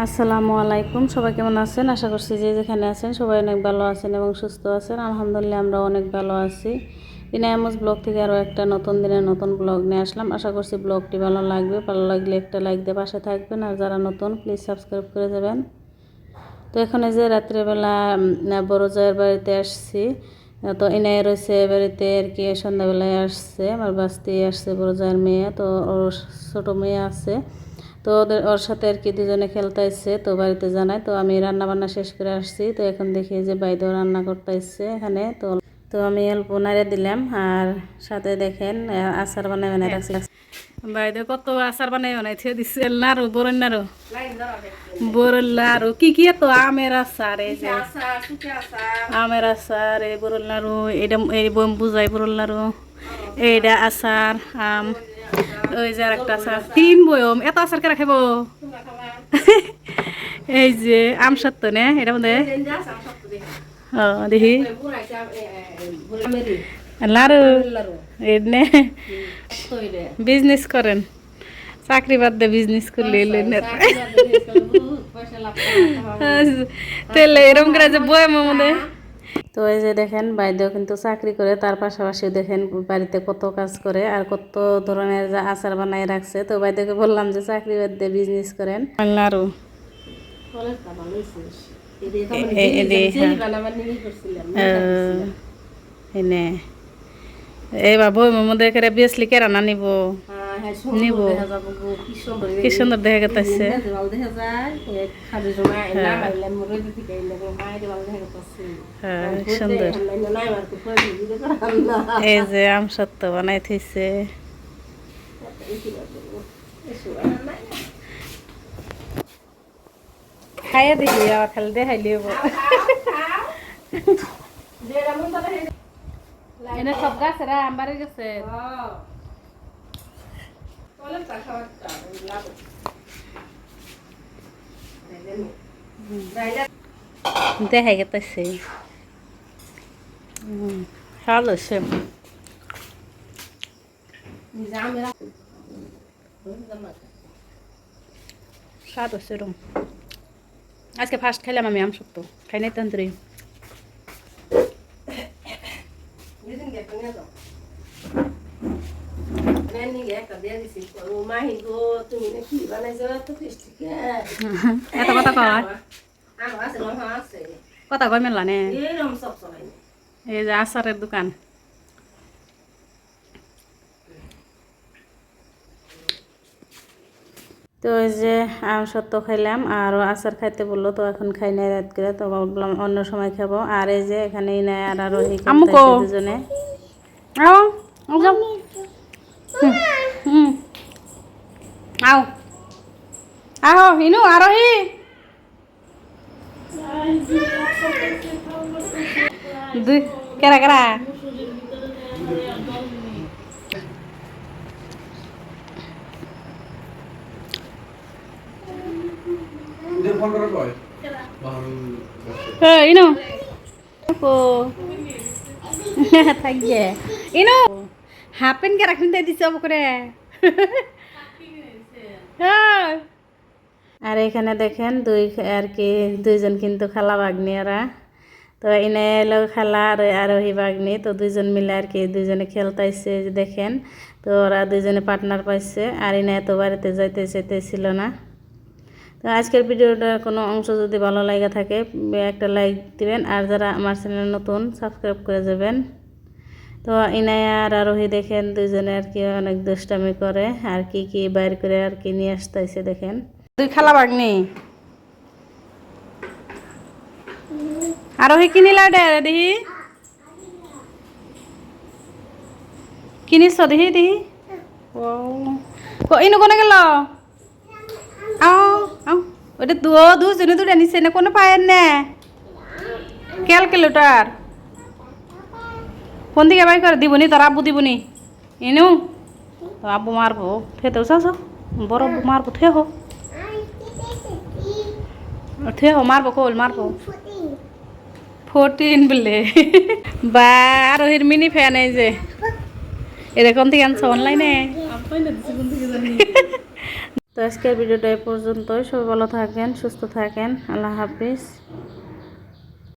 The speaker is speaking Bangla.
আসসালামু আলাইকুম, সবাই কেমন আছেন? আশা করছি যে যেখানে আছেন সবাই অনেক ভালো আছেন এবং সুস্থ আছেন। আলহামদুলিল্লাহ আমরা অনেক ভালো আছি। ইনায়ামস ব্লগ থেকে আরও একটা নতুন দিনের নতুন ব্লগ নিয়ে আসলাম। আশা করছি ব্লগটি ভালো লাগবে। ভালো লাগলে একটা লাইক দিয়ে পাশে থাকবেন, আর যারা নতুন প্লিজ সাবস্ক্রাইব করে যাবেন। তো এখন এই যে রাত্রেবেলা বড় জায়ের বাড়িতে আসছি। তো ইনায় রয়েছে বাড়িতে আর কি, সন্ধ্যাবেলায় আসছে আমার বাস্তি আসছে, বড় জায়ের মেয়ে। তো ওর ছোটো মেয়ে আছে, তো ওর সাথে আর কি দুজনে খেলতে আসছে। তো বাড়িতে জানায়, তো আমি রান্না বান্না শেষ করে আসছি। তো এখন দেখি যে বাইদেও রান্না করতে আসছে এখানে। তো তো আমি অল্প নাড়ে দিলাম, আর সাথে দেখেন আচার বানাই রাখছি। বাইদেও কত আচার বানাই থিয়ে দিচ্ছে। নাড়ু বরণ নাড়ু বরল নাড়ু কি কি এত আমের আচার, এই যে আমের আচার, এই বরল নাড়ু, এটা এই বুঝাই বরল নাড়ু, এইটা আচার আম, ওই যে আরেকটা আচার, 3 বয়ম এত আচার কে রাখবো। এই যে আম সত্য নে এটা মধ্যে দেখি লাড়ু এনে বিজনেস করেন, চাকরি বাদ দিয়ে বিজনেস করলে তেলে এরকম করে যে বয়মের মধ্যে। তো এই যে দেখেন বাইদেও কিন্তু চাকরি করে, তার পাশাপাশি দেখেন বাড়িতে কত কাজ করে আর কত ধরনের আচার বানাই রাখছে। তো বাইদেওকে বললাম যে চাকরি বাদ দিয়ে বিজনেস করেন। আরো এবার বইমের মধ্যে বেসলি কেরা না নিব নিব, কি সুন্দর দেখা গেছে। সুন্দর এই যে আম সত্য বানাই থইছে। খাইয়া দিবি আবার খালি দেখাইলি এনে সব গাছেরা আমবারে গেছে। দেখাই গেছে ভালো সে স্বাদ হচ্ছে এরকম। আজকে ফার্স্ট খাইলাম আমি আম সত্য, খাই নাই তন্ত্রী। কথা কয় কথা কয় মেলা নে, এই যে আচারের দোকান। তো এই যে আম সত্য খাইলাম আর আচার খাইতে বললো, তো এখন খাই নাই রাত করে। তো বললাম অন্য সময় খাবো। আর এই যে এখানে নাই আর রোহি দুজনে আও আহো ইনু আরোহি দুই কেরা কেরা ইনু থাকিয়ে ইনু হাফ প্যান্ট কে রাখুন তাই দিছে করে। আর এখানে দেখেন আর কি দুইজন কিন্তু খালা বাগনি ওরা। তো এনে এলো খালা আর আরোহী বাগনি, তো দুইজন মিলে আর কি দুইজনে খেলতেছে দেখেন। তো ওরা দুইজনে পার্টনার পাইছে, আর এনে এত বাড়িতে যাইতে চাইতেছিল না। তো আজকের ভিডিওটার কোনো অংশ যদি ভালো লাগে থাকে একটা লাইক দিবেন, আর যারা আমার চ্যানেল নতুন সাবস্ক্রাইব করে যাবেন। তো ইনায়া আর আরোহী দেখেন দুইজনে আর কি অনেক দুষ্টামি করে, আর কি কি বাইর করে আর কি নিয়ে আসতেছে দেখেন। দুই খালা বাগনি আরোহী কিনিলা দেখি কিনিস দেখি দেখি। ও ইনু কোনে গেল? ওটা দুজনে দুটা নিচে না কোনো পায়ের নে ক্যালকুলেটার ফোন থেকে বাই করে দিবনি, তোর আব্বু দিবনি ইনু, তো আব্বু মারবো থেতেও চাষ বড় মারবো থে হো মারবো কোল মারবো 14 বলে বা আরোহীর মিনি ফ্যান এই যে এরকম থেকে আনছো অনলাইনে। তো আজকের ভিডিওটা এই পর্যন্তই। সবাই ভালো থাকেন, সুস্থ থাকেন। আল্লাহ হাফিজ।